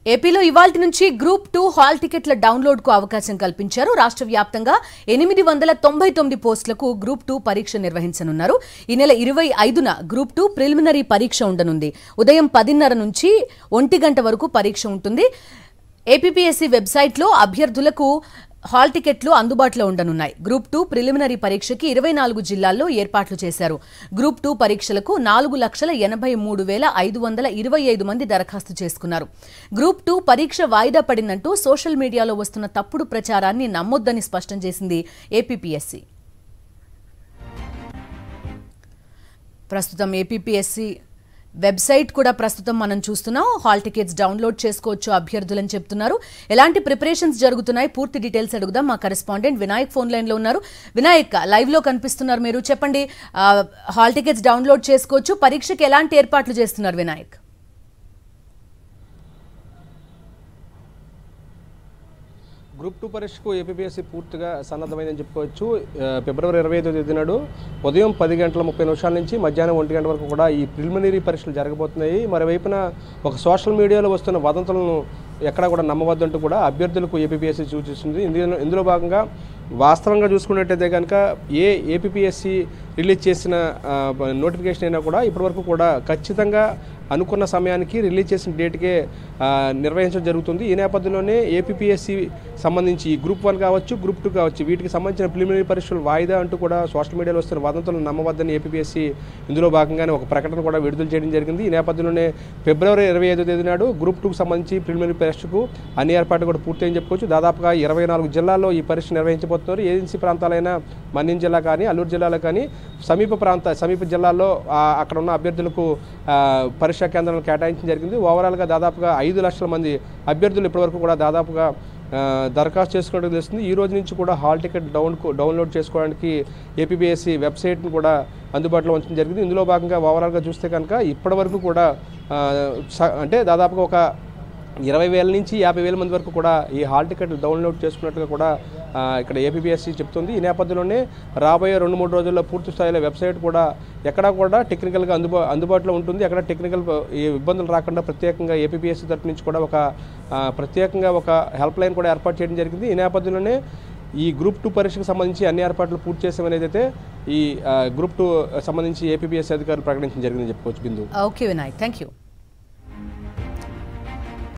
ఏపీలో ఇవాల్టి నుంచి గ్రూప్ 2 హాల్ టికెట్ల డౌన్లోడ్ కు అవకాశం కల్పించారు. రాష్ట్ర వ్యాప్తంగా 899 పోస్టులకు గ్రూప్ 2 పరీక్ష నిర్వహించనున్నారు. ఈ నెల 25న గ్రూప్ 2 ప్రిలిమినరీ పరీక్ష ఉండనుంది. ఉదయం 10:30 నుంచి 1 గంట వరకు పరీక్ష ఉంటుంది. ఏపీపీఎస్సీ వెబ్సైట్లో అభ్యర్థులకు హాల్ టికెట్లు అందుబాటులో ఉండనున్నాయి. గ్రూప్ 2 ప్రిలిమినరీ పరీక్షకి 24 జిల్లాల్లో ఏర్పాట్లు చేశారు. గ్రూప్ 2 పరీక్షలకు 4,83,525 మంది దరఖాస్తు చేసుకున్నారు. గ్రూప్ 2 పరీక్ష వాయిదా పడిందంటూ సోషల్ మీడియాలో వస్తున్న తప్పుడు ప్రచారాన్ని నమ్మొద్దని స్పష్టం చేసింది ఏపీపీఎస్సీ. ప్రస్తుతం ఏపీపీఎస్సీ వెబ్సైట్ కూడా ప్రస్తుతం మనం చూస్తున్నాం. హాల్ టికెట్స్ డౌన్లోడ్ చేసుకోవచ్చు అభ్యర్థులని చెప్తున్నారు. ఎలాంటి ప్రిపరేషన్స్ జరుగుతున్నాయి, పూర్తి డీటెయిల్స్ అడుగుదాం. మా కరెస్పాండెంట్ వినాయక్ ఫోన్ లైన్ లో ఉన్నారు. వినాయక్, లైవ్ లో కనిపిస్తున్నారు మీరు. చెప్పండి, హాల్ టికెట్స్ డౌన్లోడ్ చేసుకోవచ్చు, పరీక్షకి ఎలాంటి ఏర్పాట్లు చేస్తున్నారు వినాయక్? గ్రూప్ 2 పరీక్షకు ఏపీపీఎస్సీ పూర్తిగా సన్నద్ధమైందని చెప్పుకోవచ్చు. ఫిబ్రవరి 25వ తేదీ నాడు ఉదయం 10:30 నుంచి మధ్యాహ్నం 1 గంట వరకు కూడా ఈ ప్రిలిమినరీ పరీక్షలు జరగబోతున్నాయి. మరోవైపున ఒక సోషల్ మీడియాలో వస్తున్న వదంతులను ఎక్కడా కూడా నమ్మవద్దంటూ కూడా అభ్యర్థులకు ఏపీపీఎస్సీ సూచిస్తుంది. ఇందులో భాగంగా వాస్తవంగా చూసుకున్నట్టయితే కనుక ఏపీపీఎస్సీ రిలీజ్ చేసిన నోటిఫికేషన్ అయినా కూడా ఇప్పటివరకు కూడా ఖచ్చితంగా అనుకున్న సమయానికి రిలీజ్ చేసిన డేట్కే నిర్వహించడం జరుగుతుంది. ఈ నేపథ్యంలోనే ఏపీపీఎస్సీ సంబంధించి గ్రూప్ 1 కావచ్చు, గ్రూప్ 2 కావచ్చు, వీటికి సంబంధించిన ప్రిలిమినరీ పరీక్షలు వాయిదా అంటూ కూడా సోషల్ మీడియాలో వస్తున్న వదంతులను నమ్మవద్దని ఏపీపీఎస్సీ ఇందులో భాగంగానే ఒక ప్రకటన కూడా విడుదల చేయడం జరిగింది. ఈ నేపథ్యంలోనే ఫిబ్రవరి 25వ తేదీ నాడు గ్రూప్ 2కు సంబంధించి ప్రిలిమినరీ పరీక్షకు అన్ని ఏర్పాట్లు కూడా పూర్తయిందని చెప్పుకోవచ్చు. దాదాపుగా 24 జిల్లాల్లో ఈ పరీక్ష నిర్వహించబోతున్నారు. ఏజెన్సీ ప్రాంతాలైన మన్యం జిల్లా కానీ, అల్లూరు జిల్లాలో కానీ సమీప జిల్లాల్లో అక్కడ ఉన్న అభ్యర్థులకు పరీక్షా కేంద్రాలను కేటాయించడం జరిగింది. ఓవరాల్గా దాదాపుగా 5 లక్షల మంది అభ్యర్థులు ఇప్పటివరకు కూడా దాదాపుగా దరఖాస్తు చేసుకోవడానికి తెలుస్తుంది. ఈ రోజు నుంచి కూడా హాల్ టికెట్ డౌన్లోడ్ చేసుకోవడానికి ఏపీపీఎస్సీ వెబ్సైట్ను కూడా అందుబాటులో ఉంచడం జరిగింది. ఇందులో భాగంగా ఓవరాల్గా చూస్తే కనుక ఇప్పటివరకు కూడా అంటే దాదాపుగా ఒక 20,000 నుంచి 50,000 మంది వరకు కూడా ఈ హాల్ టికెట్లు డౌన్లోడ్ చేసుకున్నట్టుగా కూడా ఇక్కడ ఏపీపీఎస్సీ చెప్తుంది. ఈ నేపథ్యంలోనే రాబోయే 2-3 రోజుల్లో పూర్తి స్థాయిలో వెబ్సైట్ కూడా ఎక్కడా కూడా టెక్నికల్గా అందుబాటులో ఉంటుంది. ఎక్కడ టెక్నికల్ ఇబ్బందులు రాకుండా ప్రత్యేకంగా ఏపీపీఎస్సీ తరఫు నుంచి కూడా ప్రత్యేకంగా ఒక హెల్ప్ లైన్ కూడా ఏర్పాటు చేయడం జరిగింది. ఈ నేపథ్యంలోనే ఈ గ్రూప్ 2 పరీక్షకు సంబంధించి అన్ని ఏర్పాట్లు పూర్తి చేసామనేది అయితే ఈ గ్రూప్ 2 సంబంధించి ఏపీపీఎస్సీ అధికారులు ప్రకటించడం జరిగిందని చెప్పుకోవచ్చు. Bindu. Okay Vinayak, thank you.